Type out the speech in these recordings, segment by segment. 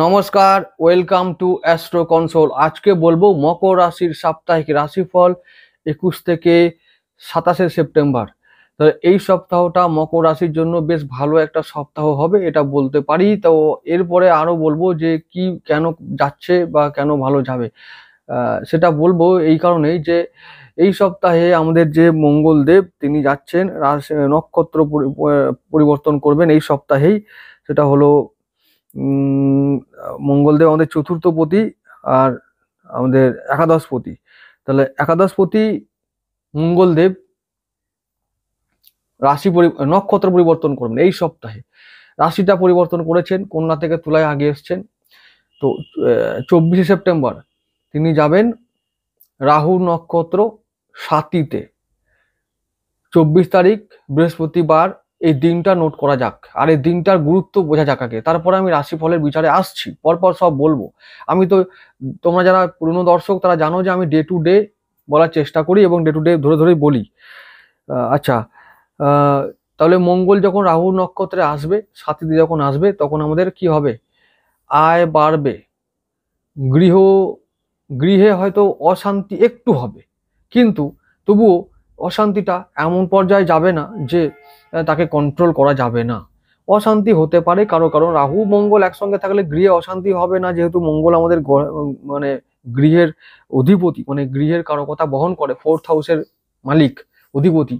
নমস্কার, welcome to astro console. আজকে বলবো মকর রাশির সাপ্তাহিক রাশিফল 21 থেকে 27শে সেপ্টেম্বর। তো এই সপ্তাহটা মকর রাশির জন্য বেশ ভালো একটা সপ্তাহ হবে, এটা বলতে পারি। তো এরপরে আরো বলবো যে কি কেন যাচ্ছে বা কেন ভালো যাবে, সেটা বলবো এই কারণেই যে এই সপ্তাহে আমাদের যে মঙ্গলদেব তিনি যাচ্ছেন নক্ষত্র পরিবর্তন করবেন এই সপ্তাহেই। সেটা হলো উম মঙ্গলদেব আমাদের চতুর্থপতি আর আমাদের একাদশপতি। তাহলে একাদশপতি মঙ্গলদেব নক্ষত্র পরিবর্তন করবেন এই সপ্তাহে। রাশিটা পরিবর্তন করেছেন, কন্যা থেকে তুলায় আগে এসছেন। তো 24শে সেপ্টেম্বর তিনি যাবেন রাহু নক্ষত্র সাতিতে। 24 তারিখ বৃহস্পতিবার, এই দিনটা নোট করা যাক আর এই দিনটার গুরুত্ব বোঝা যাক আগে, তারপরে আমি রাশিফলের বিচারে আসছি, পরপর সব বলবো। আমি তো, তোমরা যারা পুরনো দর্শক তারা জানো যে আমি ডে টু ডে বলার চেষ্টা করি এবং ডে টু ডে ধরে ধরে বলি। আচ্ছা, তাহলে মঙ্গল যখন রাহু নক্ষত্রে আসবে, সাথীতে যখন আসবে, তখন আমাদের কি হবে? আয় বাড়বে, গৃহে হয়তো অশান্তি একটু হবে, কিন্তু তবুও অশান্তিটা এমন পর্যায়ে যাবে না যে তাকে কন্ট্রোল করা যাবে না। অশান্তি হতে পারে কারণ রাহু মঙ্গল একসঙ্গে থাকলে গৃহে অশান্তি হবে না, যেহেতু মঙ্গল আমাদের মানে গৃহের অধিপতি, মানে গৃহের কারকতা বহন করে, 4th হাউসের মালিক, অধিপতি।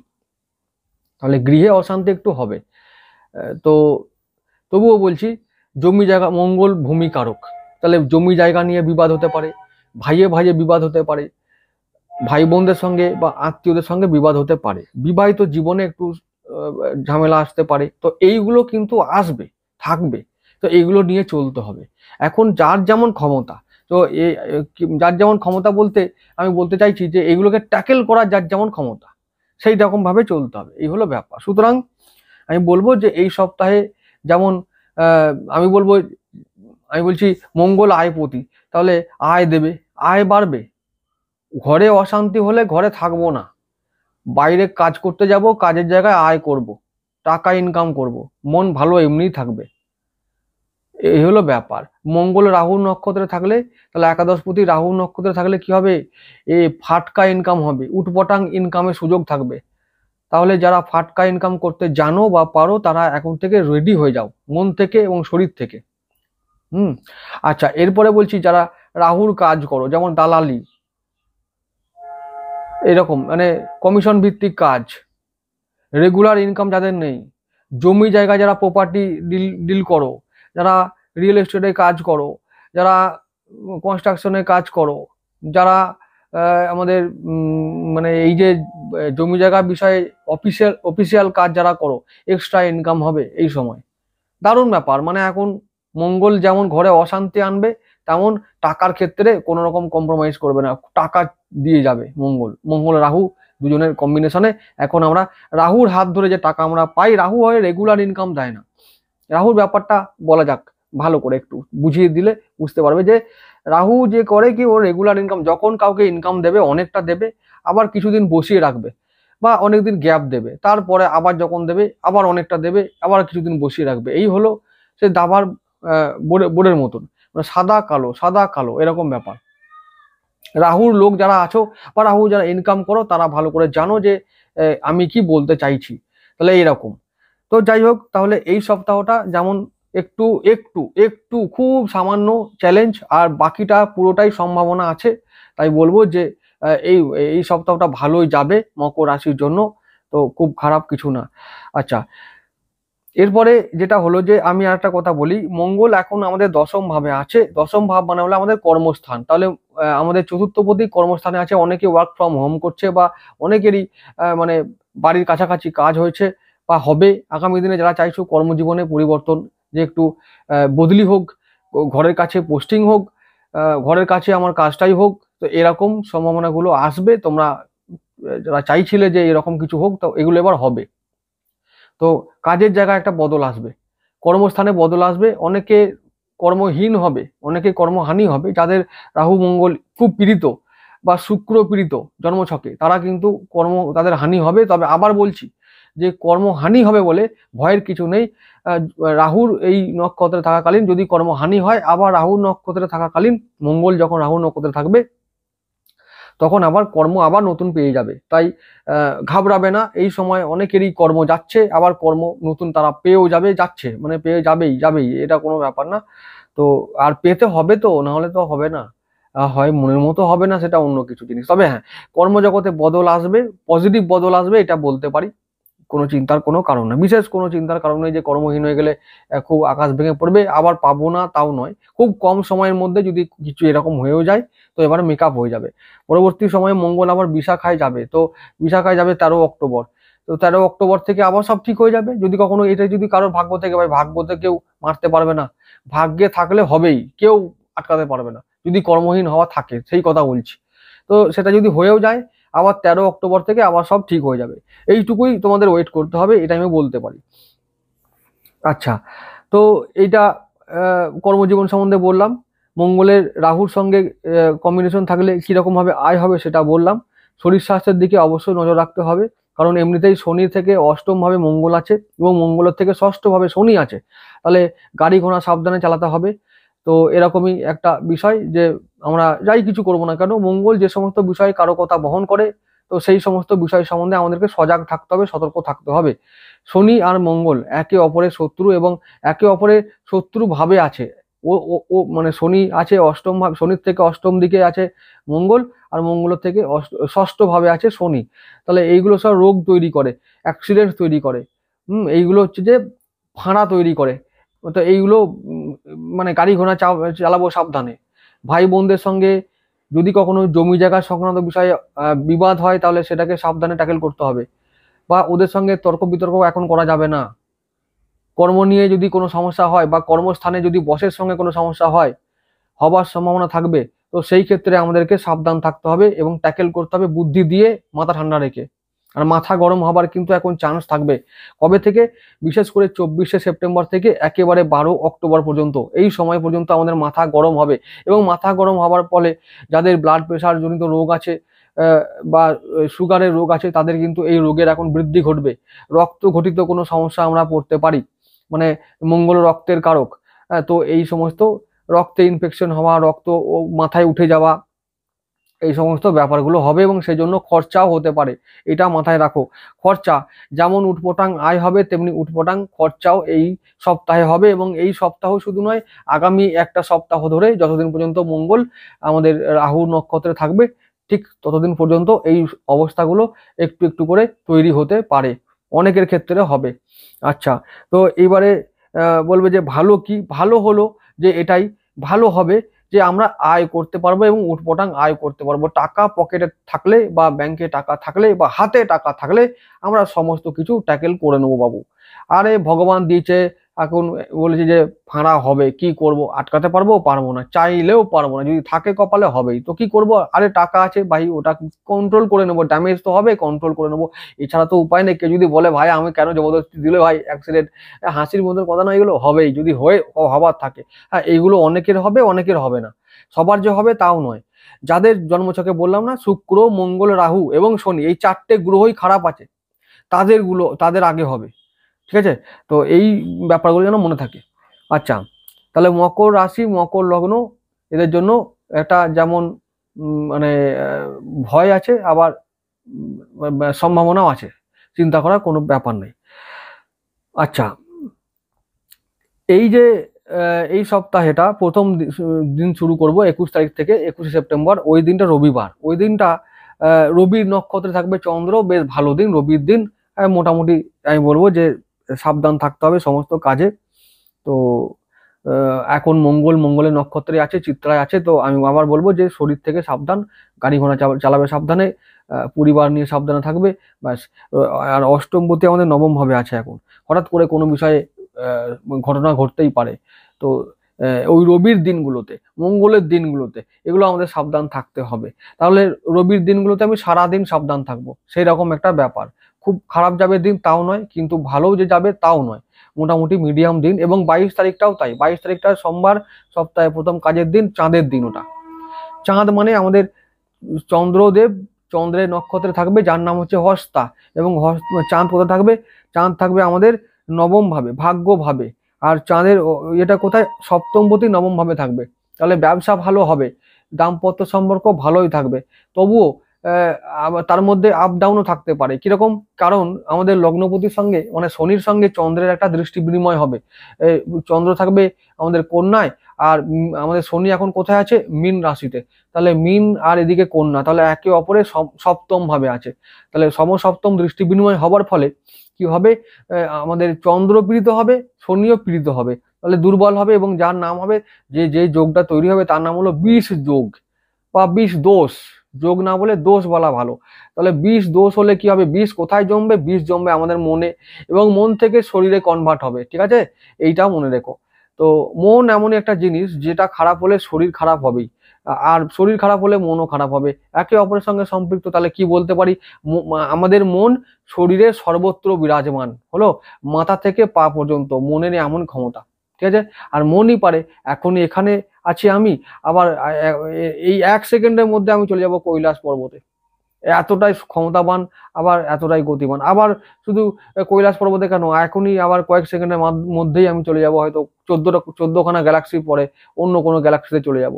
তাহলে গৃহে অশান্তি একটু হবে। তো তবুও বলছি, জমি জায়গা, মঙ্গল ভূমি কারক, তাহলে জমি জায়গা নিয়ে বিবাদ হতে পারে, ভাইয়ে ভাইয়ে বিবাদ হতে পারে, ভাই বোনদের সঙ্গে বা আত্মীয়দের সঙ্গে বিবাদ হতে পারে, বিবাহিত জীবনে একটু ঝামেলা আসতে পারে। তো এইগুলো কিন্তু আসবে, থাকবে। তো এইগুলো নিয়ে চলতে হবে। এখন যার যেমন ক্ষমতা, তো যার যেমন ক্ষমতা বলতে আমি বলতে চাইছি যে এইগুলোকে ট্যাকেল করার যার যেমন ক্ষমতা সেই রকম ভাবে চলতে হবে, এই হলো ব্যাপার। সুতরাং আমি বলবো যে এই সপ্তাহে যেমন আমি বলবো, আমি বলছি মঙ্গল আয়পতি, তাহলে আয় দেবে, আয় বাড়বে। ঘরে অশান্তি হলে ঘরে থাকবো না, বাইরে কাজ করতে যাব, কাজের জায়গায় আয় করব, টাকা ইনকাম করব, মন ভালো এমনিই থাকবে। এই হলো ব্যাপার। মঙ্গল রাহু নক্ষত্রে থাকলে, তাহলে একাদশপতি রাহু নক্ষত্রে থাকলে কি হবে? ফাটকা ইনকাম হবে, উটপটাং ইনকামের সুযোগ থাকবে। তাহলে যারা ফাটকা ইনকাম করতে জানো বা পারো, তারা এখন থেকে রেডি হয়ে যাও, মন থেকে এবং শরীর থেকে। আচ্ছা, এরপরে বলছি যারা রাহুর কাজ করো, যেমন দালালি, এরকম মানে কমিশন ভিত্তিক কাজ, রেগুলার ইনকাম যাদের নেই, জমি জায়গা যারা প্রপার্টি ডিল করো, যারা রিয়েল এস্টেটে কাজ করো, যারা কনস্ট্রাকশনে কাজ করো, যারা আমাদের মানে এই যে জমি জায়গা বিষয়ে অফিসিয়াল কাজ যারা করো, এক্সট্রা ইনকাম হবে এই সময়। দারুণ ব্যাপার। মানে এখন মঙ্গল যেমন ঘরে অশান্তি আনবে, তেমন টাকার ক্ষেত্রে কোনো রকম কম্প্রোমাইজ করবে না, টাকা দিয়ে যাবে। মঙ্গল রাহু দুজনের কম্বিনেশনে এখন আমরা রাহুর হাত ধরে যে টাকা আমরা পাই, রাহু হয়ে রেগুলার ইনকাম দেয় না। রাহুর ব্যাপারটা বলা যাক ভালো করে, একটু বুঝিয়ে দিলে বুঝতে পারবে যে রাহু যে করে কি, ওর রেগুলার ইনকাম, যখন কাউকে ইনকাম দেবে অনেকটা দেবে, আবার কিছুদিন বসিয়ে রাখবে বা অনেকদিন গ্যাপ দেবে, তারপরে আবার যখন দেবে আবার অনেকটা দেবে, আবার কিছুদিন বসিয়ে রাখবে। এই হলো সে দাবার বোর্ডের মতন, মানে সাদা কালো সাদা কালো এরকম ব্যাপার। রাহুর লোক যারা আছো বা রাহু যারা ইনকাম করো, তারা ভালো করে জানো যে আমি কি বলতে চাইছি। তাহলে এইরকম। তো যাই হোক, তাহলে এই সপ্তাহটা যেমন একটু একটু একটু খুব সামান্য চ্যালেঞ্জ, আর বাকিটা পুরোটাই সম্ভাবনা আছে। তাই বলবো যে এই এই সপ্তাহটা ভালোই যাবে মকর রাশির জন্য, তো খুব খারাপ কিছু না। আচ্ছা, এরপরে যেটা হলো যে আমি আর একটা কথা বলি, মঙ্গল এখন আমাদের দশম ভাবে আছে। দশম ভাব মানে হলো আমাদের কর্মস্থান। তাহলে আমাদের চতুর্থপতি কর্মস্থানে আছে, অনেকে ওয়ার্ক ফ্রম হোম করছে বা অনেকেরই মানে বাড়ির কাছাকাছি কাজ হয়েছে বা হবে আগামী দিনে। যারা চাইছো কর্মজীবনে পরিবর্তন, যে একটু বদলি হোক, ঘরের কাছে পোস্টিং হোক, ঘরের কাছে আমার কাজটাই হোক, তো এরকম সম্ভাবনাগুলো আসবে। তোমরা যারা চাইছিলে যে এরকম কিছু হোক, তো এগুলো এবার হবে। তো কাজের জায়গায় একটা বদল আসবে, কর্মস্থানে বদল আসবে, অনেকে কর্মহীন হবে, অনেকে কর্মহানি হবে। যাদের রাহু মঙ্গল খুব পীড়িত বা শুক্র পীড়িত জন্মছকে, তারা কিন্তু তাদের হানি হবে। তবে আবার বলছি যে কর্মহানি হবে বলে ভয়ের কিছু নেই। রাহুর এই নক্ষত্রে থাকাকালীন যদি কর্মহানি হয়, আবার রাহুর নক্ষত্রে থাকাকালীন মঙ্গল যখন রাহুর নক্ষত্রে থাকবে তখন আবার কর্ম আবার নতুন পেয়ে যাবে। তাই ঘাবড়াবে না, এই সময় অনেকেরই কর্ম যাচ্ছে, আবার কর্ম নতুন তারা পেয়েও যাবে, যাচ্ছে মানে পেয়ে যাবেই যাবেই, এটা কোনো ব্যাপার না। তো আর পেতে হবে, তো না হলে তো হবে না। হয় মনের মতো হবে না, সেটা অন্য কিছু জিনিস। তবে হ্যাঁ, কর্মজগতে বদল আসবে, পজিটিভ বদল আসবে, এটা বলতে পারি। কোনো চিন্তার কোনো কারণ নেই, বিশেষ কোনো চিন্তার কারণ নেই যে কর্মহীন হয়ে গেলে খুব আকাশ ভেঙে পড়বে, আবার পাবো না তাও নয়। খুব কম সময়ের মধ্যে যদি কিছু এরকম হয়েও যায় তো এবার মেকআপ হয়ে যাবে। পরবর্তী সময়ে মঙ্গল আবার বিশাখায় যাবে, তো বিশাখায় যাবে 13 অক্টোবর। তো 13 অক্টোবর থেকে আবার সব ঠিক হয়ে যাবে। যদি কখনো এটা যদি কারোর ভাগ্য থেকে, ভাই ভাগ্যতে কেউ মারতে পারবে না, ভাগ্যে থাকলে হবেই, কেউ আটকাতে পারবে না যদি কর্মহীন হওয়া থাকে, সেই কথা বলছি। তো সেটা যদি হয়েও যায়, আবার 13 অক্টোবর থেকে আবার সব ঠিক হয়ে যাবে। এইটুকুই তোমাদের ওয়েট করতে হবে, এটা আমি বলতে পারি। আচ্ছা, তো এইটা কর্মজীবন সম্বন্ধে বললাম। মঙ্গলের রাহুর সঙ্গে কম্বিনেশন থাকলে কিরকম ভাবে আয় হবে সেটা বললাম। শরীর স্বাস্থ্যের দিকে অবশ্যই নজর রাখতে হবে, কারণ এমনিতেই শনি থেকে অষ্টম ভাবে মঙ্গল আছে এবং মঙ্গলের থেকে ষষ্ঠ ভাবে শনি আছে। তাহলে গাড়ি ঘোড়া সাবধানে চালাতে হবে। তো এরকমই একটা বিষয় যে আমরা যাই কিছু করবো না কেন, মঙ্গল যে সমস্ত বিষয়ে কারো কথা বহন করে, তো সেই সমস্ত বিষয় সম্বন্ধে আমাদেরকে সজাগ থাকতে হবে, সতর্ক থাকতে হবে। শনি আর মঙ্গল একে অপরের শত্রু এবং একে অপরের শত্রু ভাবে আছে। ও ও ও মানে শনি আছে অষ্টম ভাবে, শনির থেকে অষ্টম দিকে আছে মঙ্গল, আর মঙ্গলের থেকে ষষ্ঠ ভাবে আছে শনি। তাহলে এইগুলো সব রোগ তৈরি করে, অ্যাক্সিডেন্ট তৈরি করে। এইগুলো হচ্ছে যে ফাঁড়া তৈরি করে। তো এইগুলো মানে গাড়ি ঘোড়া চালাবো সাবধানে। ভাই বোনদের সঙ্গে যদি কখনো জমি জায়গা সংক্রান্ত বিষয়ে বিবাদ হয়, তাহলে সেটাকে সাবধানে ট্যাকেল করতে হবে, বা ওদের সঙ্গে তর্ক বিতর্ক এখন করা যাবে না। কর্ম নিয়ে যদি কোনো সমস্যা হয়, বা কর্মস্থানে যদি বসের সঙ্গে কোনো সমস্যা হয়, হবার সম্ভাবনা থাকবে, তো সেই ক্ষেত্রে আমাদেরকে সাবধান থাকতে হবে এবং ট্যাকেল করতে হবে বুদ্ধি দিয়ে, মাথা ঠান্ডা রেখে। আর মাথা গরম হবার কিন্তু এখন চান্স থাকবে। কবে থেকে? বিশেষ করে 24শে সেপ্টেম্বর থেকে একেবারে 12 অক্টোবর পর্যন্ত, এই সময় পর্যন্ত আমাদের মাথা গরম হবে। এবং মাথা গরম হবার ফলে যাদের ব্লাড প্রেশার জনিত রোগ আছে, বা সুগারের রোগ আছে, তাদের কিন্তু এই রোগের এখন বৃদ্ধি ঘটবে। রক্ত ঘটিত কোনো সমস্যা আমরা পড়তে পারি, মানে মঙ্গল রক্তের কারক। তো এই সমস্ত রক্তে ইনফেকশন হওয়া, রক্ত মাথায় উঠে যাওয়া, এই সমস্ত ব্যাপারগুলো হবে এবং সেই জন্য খরচাও হতে পারে। এটা মাথায় রাখো। খরচা যেমন উটপটাং আয় হবে, তেমনি উটপটাং খরচাও এই সপ্তাহে হবে। এবং এই সপ্তাহ শুধু নয়, আগামী একটা সপ্তাহ ধরে যতদিন পর্যন্ত মঙ্গল আমাদের রাহু নক্ষত্রে থাকবে, ঠিক ততদিন পর্যন্ত এই অবস্থাগুলো একটু একটু করে তৈরি হতে পারে, অনেকের ক্ষেত্রে হবে। আচ্ছা, তো এইবারে বলবে যে ভালো কি? ভালো হলো যে এটাই ভালো হবে যে আমরা আয় করতে পারবো এবং উটপটাং আয় করতে পারবো। টাকা পকেটে থাকলে, বা ব্যাংকে টাকা থাকলে, বা হাতে টাকা থাকলে আমরা সমস্ত কিছু ট্যাকেল করে নেবো বাবু। আরে ভগবান দিয়েছে, এখন বলেছে যে ফাঁড়া হবে, কি করব? আটকাতে পারবো? পারবো না, চাইলেও পারবো না। যদি থাকে কপালে হবেই, তো কি করব? আরে টাকা আছে ভাই, ওটা কন্ট্রোল করে নেবো, ড্যামেজ তো হবে, কন্ট্রোল করে নেবো। এছাড়া তো উপায় নেই। কেউ যদি বলে ভাই আমি কেন জবরদস্তি দিলে, ভাই অ্যাক্সিডেন্ট, হাসির মতন কথা না, এগুলো হবেই যদি হবার থাকে। হ্যাঁ, এইগুলো অনেকের হবে, অনেকের হবে না। সবার যে হবে তাও নয়। যাদের জন্মছকে বললাম না, শুক্র মঙ্গল রাহু এবং শনি, এই 4টে গ্রহই খারাপ আছে, তাদের আগে হবে। ঠিক আছে? তো এই ব্যাপারগুলো যেন মনে থাকে। আচ্ছা, তাহলে মকর রাশি, মকর লগ্ন, এদের জন্য একটা যেমন মানে ভয় আছে, আবার সম্ভাবনাও আছে, চিন্তা করার কোনো ব্যাপার নেই। আচ্ছা, এই যে এই সপ্তাহেটা প্রথম দিন শুরু করব 21 তারিখ থেকে 21শে সেপ্টেম্বর। ওই দিনটা রবিবার। ওই দিনটা রবির নক্ষত্রে থাকবে চন্দ্র, বেশ ভালো দিন রবির দিন। মোটামুটি আমি বলবো যে সাবধান থাকতে হবে সমস্ত কাজে। তো এখন মঙ্গলের নক্ষত্রে আছে, চিত্রায় আছে। তো আমি আবার বলবো যে শরীর থেকে সাবধান, গাড়ি ঘোড়া চালাবে সাবধানে, পরিবার নিয়ে সাবধানে থাকবে, ব্যাস। আর অষ্টমপতি আমাদের নবম ভাবে আছে এখন। হঠাৎ করে কোনো বিষয়ে ঘটনা ঘটতেই পারে। তো ওই রবির দিনগুলোতে, মঙ্গলের দিনগুলোতে এগুলো আমাদের সাবধান থাকতে হবে। তাহলে রবির দিনগুলোতে আমি সারাদিন সাবধান থাকবো, সেই রকম একটা ব্যাপার। খুব খারাপ যাবে দিন তাও নয়, কিন্তু ভালো যে যাবে তাও নয়, মোটামুটি মিডিয়াম দিন। এবং 22 তারিখটাও তাই। 22 তারিখটা সোমবার, সপ্তাহে প্রথম কাজের দিন, চাঁদের দিন ওটা। চাঁদ মানে আমাদের চন্দ্রদেব চন্দ্রের নক্ষত্রে থাকবে যার নাম হচ্ছে হস্তা। এবং চাঁদ কোথায় থাকবে? চাঁদ থাকবে আমাদের নবম ভাবে, ভাগ্য ভাবে। আর চাঁদের এটা কোথায়? সপ্তমপতি নবম ভাবে থাকবে। তাহলে ব্যবসা ভালো হবে, দাম্পত্য সম্পর্ক ভালোই থাকবে। তবুও আবার তার মধ্যে আপ ডাউনও থাকতে পারে। কিরকম? কারণ আমাদের লগ্নপতির সঙ্গে মানে শনির সঙ্গে চন্দ্রের একটা দৃষ্টি বিনিময় হবে। চন্দ্র থাকবে আমাদের কন্যায়, আর আমাদের শনি এখন কোথায় আছে? মীন রাশিতে। তাহলে মীন আর এদিকে কন্যা, তাহলে একে অপরের সপ্তম ভাবে আছে। তাহলে সমসপ্তম দৃষ্টি বিনিময় হবার ফলে কি হবে? আমাদের চন্দ্র পীড়িত হবে, শনিও পীড়িত হবে। তাহলে দুর্বল হবে, এবং যার নাম হবে, যে যোগটা তৈরি হবে তার নাম হলো বিষ যোগ বা বিষ দোষ। যোগ না বলে দোষ বলা ভালো। তাহলে বিষ দোষ হলে কি হবে? বিষ কোথায় জমবে? বিষ জমবে আমাদের মনে, এবং মন থেকে শরীরে কনভার্ট হবে। ঠিক আছে, এইটাও মনে রেখো। তো মন এমনই একটা জিনিস যেটা খারাপ হলে শরীর খারাপ হবেই, আর শরীর খারাপ হলে মনও খারাপ হবে, একে অপরের সঙ্গে সম্পৃক্ত। তাহলে কি বলতে পারি? আমাদের মন শরীরের সর্বত্র বিরাজমান হলো, মাথা থেকে পা পর্যন্ত মনের এমন ক্ষমতা। ঠিক আছে, আর মনই পারে এখনই এখানে আছি আমি, আবার এই 1 সেকেন্ডের মধ্যে আমি চলে যাব কৈলাস পর্বতে। এতটাই ক্ষমতাবান, আবার এতটাই গতিবান। আবার শুধু কৈলাস পর্বতে কেন, এখনই আবার কয়েক সেকেন্ডের মধ্যেই আমি চলে যাব হয়তো 14খানা গ্যালাক্সি পরে অন্য কোনো গ্যালাক্সিতে চলে যাব।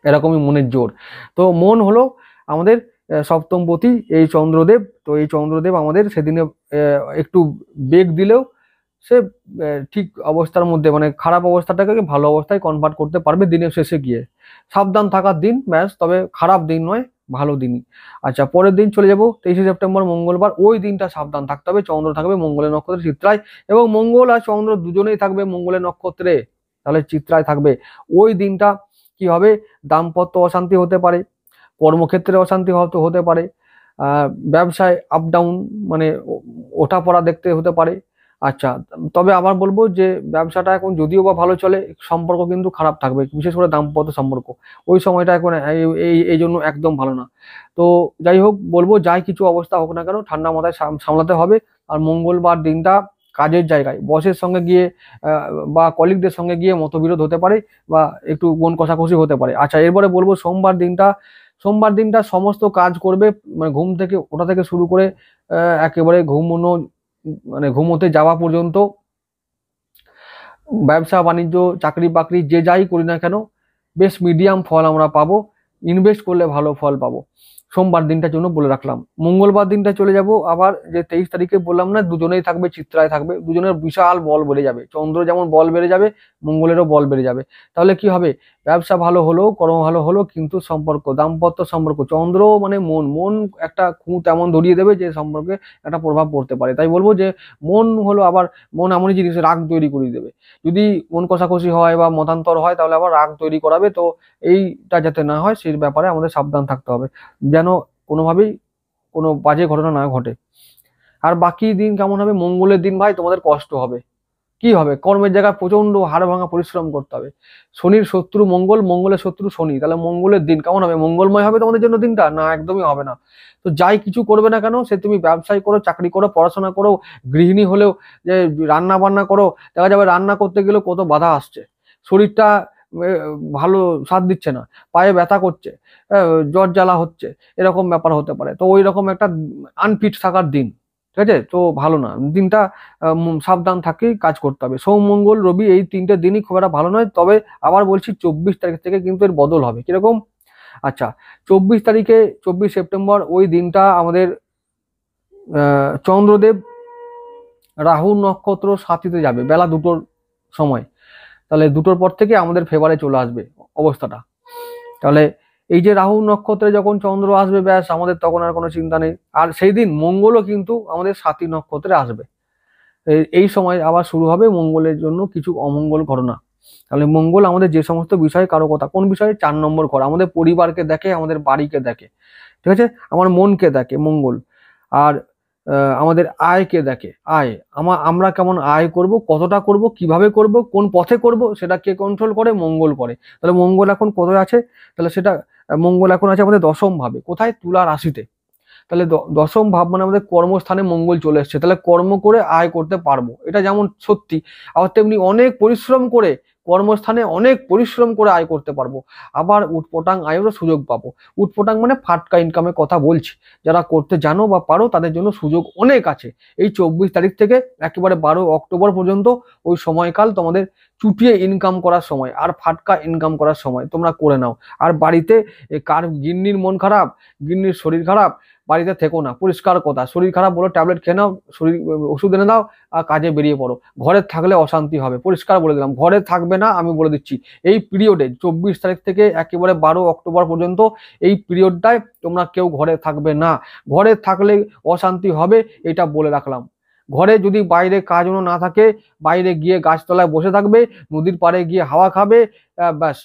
এরকমই মনের জোর। তো মন হলো আমাদের সপ্তমপতি এই চন্দ্রদেব। তো এই চন্দ্রদেব আমাদের সেদিনে একটু বেগ দিলেও সে ঠিক অবস্থার মধ্যে, মানে খারাপ অবস্থাটাকে ভালো অবস্থায় কনভার্ট করতে পারবে দিনের শেষে গিয়ে। সাবধান থাকার দিন ব্যাস, তবে খারাপ দিন নয়, ভালো দিনই। আচ্ছা, পরের দিন চলে যাব 23শে সেপ্টেম্বর, মঙ্গলবার। ওই দিনটা সাবধান থাকতে হবে, চন্দ্র থাকবে মঙ্গলের নক্ষত্রে চিত্রায়, এবং মঙ্গল আর চন্দ্র দুজনেই থাকবে মঙ্গলের নক্ষত্রে, তাহলে চিত্রায় থাকবে। ওই দিনটা কি হবে? দাম্পত্য অশান্তি হতে পারে, কর্মক্ষেত্রে অশান্তি হতে পারে, ব্যবসায় আপ ডাউন মানে ওঠা পড়া দেখতে হতে পারে। আচ্ছা, তবে আবার বলবো যে ব্যবসাটা এখন যদিও বা ভালো চলে, সম্পর্ক কিন্তু খারাপ থাকবে, বিশেষ করে দাম্পত্য সম্পর্ক। ওই সময়টা এখন এই জন্য একদম ভালো না। তো যাই হোক, বলবো যাই কিছু অবস্থা হোক না কেন, ঠান্ডা মাথায় সামলাতে হবে। আর মঙ্গলবার দিনটা কাজের জায়গায় বসের সঙ্গে গিয়ে বা কলিগদের সঙ্গে গিয়ে মতবিরোধ হতে পারে, বা একটু মন কষাকষি হতে পারে। আচ্ছা, এরপরে বলবো সোমবার দিনটা সমস্ত কাজ করবে, মানে ঘুম থেকে ওঠা থেকে শুরু করে একেবারে ঘুমোতে যাওয়া পর্যন্ত, ব্যবসা বাণিজ্য চাকরি বাকরি যে যাই করি না কেন, বেশ মিডিয়াম ফল আমরা পাবো। ইনভেস্ট করলে ভালো ফল পাবো। সোমবার দিনটার জন্য বলে রাখলাম। মঙ্গলবার দিনটা চলে যাব আবার, যে 23 তারিখে বললাম না, দুজনেই থাকবে চিত্রায় থাকবে, দুজনের বিশাল বল বেড়ে যাবে। চন্দ্র যেমন বল বেড়ে যাবে, মঙ্গলেরও বল বেড়ে যাবে। তাহলে কি হবে? ব্যবসা ভালো হলো, কর্ম ভালো হলো, কিন্তু সম্পর্ক, দাম্পত্য সম্পর্ক, চন্দ্র মানে মন একটা খুঁত এমন ধরিয়ে দেবে যে সম্পর্কে একটা প্রভাব পড়তে পারে। তাই বলবো যে মন হলো, আবার মন এমনই জিনিস, রাগ তৈরি করে দেবে। যদি মন কষাকষি হয় বা মতান্তর হয়, তাহলে আবার রাগ তৈরি করাবে। তো এইটা যাতে না হয় সেই ব্যাপারে আমাদের সাবধান থাকতে হবে, যেন কোনোভাবেই কোনো বাজে ঘটনা না ঘটে। আর বাকি দিন কেমন হবে? মঙ্গলের দিন ভাই তোমাদের কষ্ট হবে। কি হবে? কর্মের জায়গায় প্রচন্ড হাড় ভাঙা পরিশ্রম করতে হবে। শনির শত্রু মঙ্গল, মঙ্গলের শত্রু শনি, তাহলে মঙ্গলের দিন কেমন হবে? মঙ্গলময় হবে তোমাদের জন্য দিনটা? না, একদমই হবে না। তো যাই কিছু করবে না কেন, সে তুমি ব্যবসায় করো, চাকরি করো, পড়াশোনা করো, গৃহিণী হলেও যে রান্না বান্না করো, দেখা যাবে রান্না করতে গেলেও কত বাধা আসছে, শরীরটা ভালো সাথ দিচ্ছে না, পায়ে ব্যথা করছে, জ্বর জ্বালা হচ্ছে, এরকম ব্যাপার হতে পারে। তো ওই রকম একটা আনফিট থাকার দিন। ঠিক আছে, তো ভালো না দিনটা। সাবধান থাকেই কাজ করতে হবে। সোম মঙ্গল রবি এই 3টে দিনই খুব একটা ভালো নয়। তবে আবার বলছি 24 তারিখ থেকে কিন্তু এর বদল হবে। কিরকম? আচ্ছা, 24 তারিখে, 24 সেপ্টেম্বর, ওই দিনটা আমাদের চন্দ্রদেব রাহু নক্ষত্র সাথীতে যাবে বেলা 2টোর সময়। তাহলে 2টোর পর থেকে আমাদের ফেভারে চলে আসবে অবস্থাটা। তাহলে এই যে রাহু নক্ষত্রে যখন চন্দ্র আসবে, ব্যাস আমাদের তখন আর কোনো চিন্তা নেই। আর সেই দিন মঙ্গলও কিন্তু আমাদের সাথী নক্ষত্রে আসবে। এই সময় আবার শুরু হবে মঙ্গলের জন্য কিছু অমঙ্গল ঘটনা। তাহলে মঙ্গল আমাদের যে সমস্ত বিষয়ে কারকতা, কোন বিষয়ে? 4 নম্বর ঘর, আমাদের পরিবারকে দেখে, আমাদের বাড়িকে দেখে। ঠিক আছে, আমার মনকে দেখে মঙ্গল। আর আমাদের আয়কে দেখে। আমরা কেমন আয় করব, কতটা করব, কিভাবে করব, কোন পথে করব, সেটা কে কন্ট্রোল করে? মঙ্গল করে। তাহলে মঙ্গল এখন কোথায় আছে? তাহলে সেটা মঙ্গল এখন আছে আমাদের 10ম ভাবে। কোথায়? তুলা রাশিতে। তাহলে 10ম ভাব মানে আমাদের কর্মস্থানে মঙ্গল চলে এসছে। তাহলে কর্ম করে আয় করতে পারবো, এটা যেমন সত্যি, আবার তেমনি অনেক পরিশ্রম করে কর্মস্থানে অনেক পরিশ্রম করে আয় করতে পারবো, আবার উটপটাং আয়েরও সুযোগ পাবো। উটপটাং মানে ফাটকা ইনকামের কথা বলছি, যারা করতে জানো বা পারো তাদের জন্য সুযোগ অনেক আছে। এই 24 তারিখ থেকে একেবারে 12 অক্টোবর পর্যন্ত ওই সময়কাল তোমাদের চুটিয়ে ইনকাম করার সময় আর ফাটকা ইনকাম করার সময়, তোমরা করে নাও। আর বাড়িতে কার গিন্নির মন খারাপ, গিন্নির শরীর খারাপ, বাড়িতে থেকো না। পরিষ্কার কথা, শরীর খারাপ বলো ট্যাবলেট খেয়ে নাও, শরীর ওষুধ এনে দাও আর কাজে বেরিয়ে পড়ো। ঘরে থাকলে অশান্তি হবে, পরিষ্কার বলে দিলাম, ঘরে থাকবে না। আমি বলে দিচ্ছি এই পিরিয়ডে 24 তারিখ থেকে একেবারে 12 অক্টোবর পর্যন্ত এই পিরিয়ডটায় তোমরা কেউ ঘরে থাকবে না। ঘরে থাকলে অশান্তি হবে, এটা বলে রাখলাম। ঘরে যদি বাইরে কাজ না থাকে, বাইরে গিয়ে গাছতলায় বসে থাকবে, নদীর পাড়ে গিয়ে হাওয়া খাবে, ব্যাস,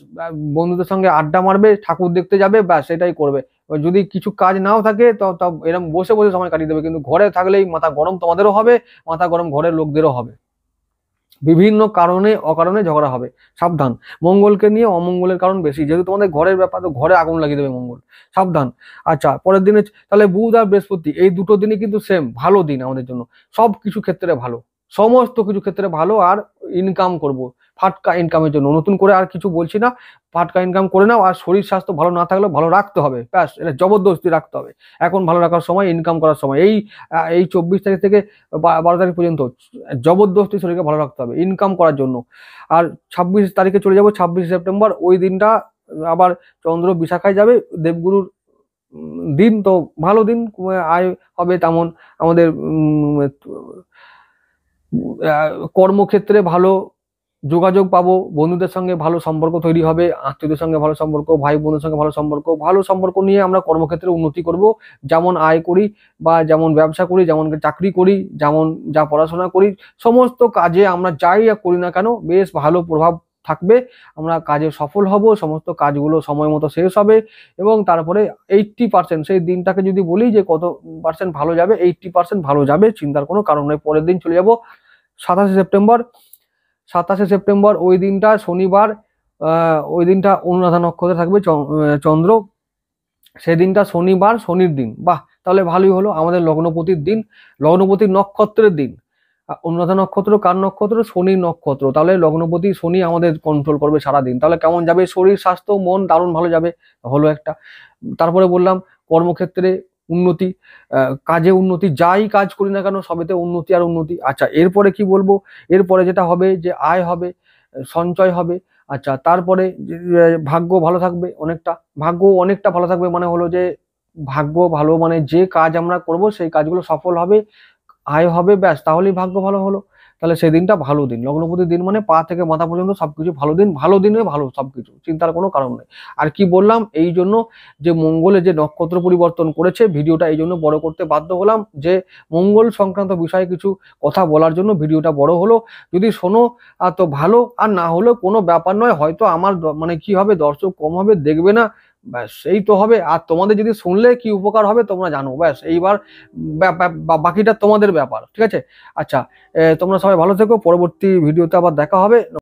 বন্ধুদের সঙ্গে আড্ডা মারবে, ঠাকুর দেখতে যাবে, ব্যাস এটাই করবে। যদি কিছু কাজ নাও থাকে তো এরকম বসে বসে সময় কাটিয়ে দেবে, কিন্তু ঘরে থাকলেই মাথা গরম তোমাদেরও হবে, মাথা গরম ঘরের লোকদেরও হবে, বিভিন্ন কারণে অকারণে ঝগড়া হবে। সাবধান, মঙ্গলকে নিয়ে অমঙ্গলের কারণ বেশি, যেহেতু তোমাদের ঘরের ব্যাপার, তো ঘরে আগুন লাগিয়ে দেবে মঙ্গল, সাবধান। আচ্ছা, পরের দিনে তাহলে বুধ আর বৃহস্পতি এই দুটো দিনই কিন্তু সেম ভালো দিন আমাদের জন্য, সব কিছু ক্ষেত্রে ভালো, সমস্ত কিছু ক্ষেত্রে ভালো। আর ইনকাম করব, ফাটকা ইনকামের জন্য নতুন করে আর কিছু বলছি না, ফাটকা ইনকাম করে নাও। আর শরীর স্বাস্থ্য ভালো না থাকলেও ভালো রাখতে হবে, ব্যাস, এটা জবরদস্তি রাখতে হবে। এখন ভালো রাখার সময়, ইনকাম করার সময়, এই 24 তারিখ থেকে 12 তারিখ পর্যন্ত জবরদস্তি শরীরকে ভালো রাখতে হবে ইনকাম করার জন্য। আর 26 তারিখে চলে যাব, 26 সেপ্টেম্বর, ওই দিনটা আবার চন্দ্র বিশাখায় যাবে, দেবগুরুর দিন, তো ভালো দিন, আয় হবে তেমন। আমাদের কর্মক্ষেত্রে ভালো যোগাযোগ পাবো, বন্ধুদের সঙ্গে ভালো সম্পর্ক তৈরি হবে, আত্মীয়দের সঙ্গে ভালো সম্পর্ক, ভাই বোনের সঙ্গে ভালো সম্পর্ক নিয়ে আমরা কর্মক্ষেত্রে উন্নতি করব। যেমন আয় করি বা যেমন ব্যবসা করি, যেমন চাকরি করি, যেমন যা পড়াশোনা করি, সমস্ত কাজে আমরা যাই করি না কেন বেশ ভালো প্রভাব থাকবে, আমরা কাজে সফল হব, সমস্ত কাজগুলো সময় মতো শেষ হবে। এবং তারপরে 80%, সেই দিনটাকে যদি বলি যে কত পার্সেন্ট ভালো যাবে, 80% ভালো যাবে, চিন্তার কোনো কারণ নেই। পরের দিন চলে যাব 27 সেপ্টেম্বর। 27 সেপ্টেম্বর ওই দিনটা শনিবার, ওই দিনটা অনুরাধা নক্ষত্রে থাকবে চন্দ্র, সেদিনটা শনিবার, শনির দিন। বাহ, তাহলে ভালোই হলো, আমাদের লগ্নপতির দিন, লগ্নপতির নক্ষত্রের দিন। অনুরাধা নক্ষত্র কার নক্ষত্র? শনির নক্ষত্র। তাহলে লগ্নপতি শনি আমাদের কন্ট্রোল করবে সারাদিন। তাহলে কেমন যাবে? শরীর স্বাস্থ্য মন দারুণ ভালো যাবে, হলো একটা। তারপরে বললাম কর্মক্ষেত্রে উন্নতি, কাজে উন্নতি, যাই কাজ করি না কেন সবেতে উন্নতি আর উন্নতি। আচ্ছা, এরপরে কি বলবো? এরপরে যেটা হবে যে আয় হবে, সঞ্চয় হবে। আচ্ছা, তারপরে ভাগ্য ভালো থাকবে অনেকটা, ভাগ্য অনেকটা ভালো থাকবে, মানে হলো যে ভাগ্য ভালো মানে যে কাজ আমরা করব সেই কাজগুলো সফল হবে, আয় হবে, ব্যাস, তাহলেই ভাগ্য ভালো হলো। তাহলে সেদিনটা ভালো দিন, লগ্নপতির দিন মানে পা থেকে মাথা পর্যন্ত সবকিছু ভালো দিন, ভালো দিনে ভালো সবকিছু, চিন্তার কোনো কারণ নেই। আর কি বললাম, এই জন্য যে মঙ্গলে যে নক্ষত্র পরিবর্তন করেছে, ভিডিওটা এই জন্য বড় করতে বাধ্য হলাম, যে মঙ্গল সংক্রান্ত বিষয়ে কিছু কথা বলার জন্য ভিডিওটা বড় হলো। যদি শোনো তো ভালো, আর না হলেও কোনো ব্যাপার নয়, হয়তো আমার মানে কি হবে, দর্শক কম হবে, দেখবে না, ব্যাস এই তো হবে। আর তোমাদের যদি শুনলে কি উপকার হবে তোমরা জানো, ব্যাস এইবার বাকিটা তোমাদের ব্যাপার, ঠিক আছে? আচ্ছা, তোমরা সবাই ভালো থেকো, পরবর্তী ভিডিওতে আবার দেখা হবে।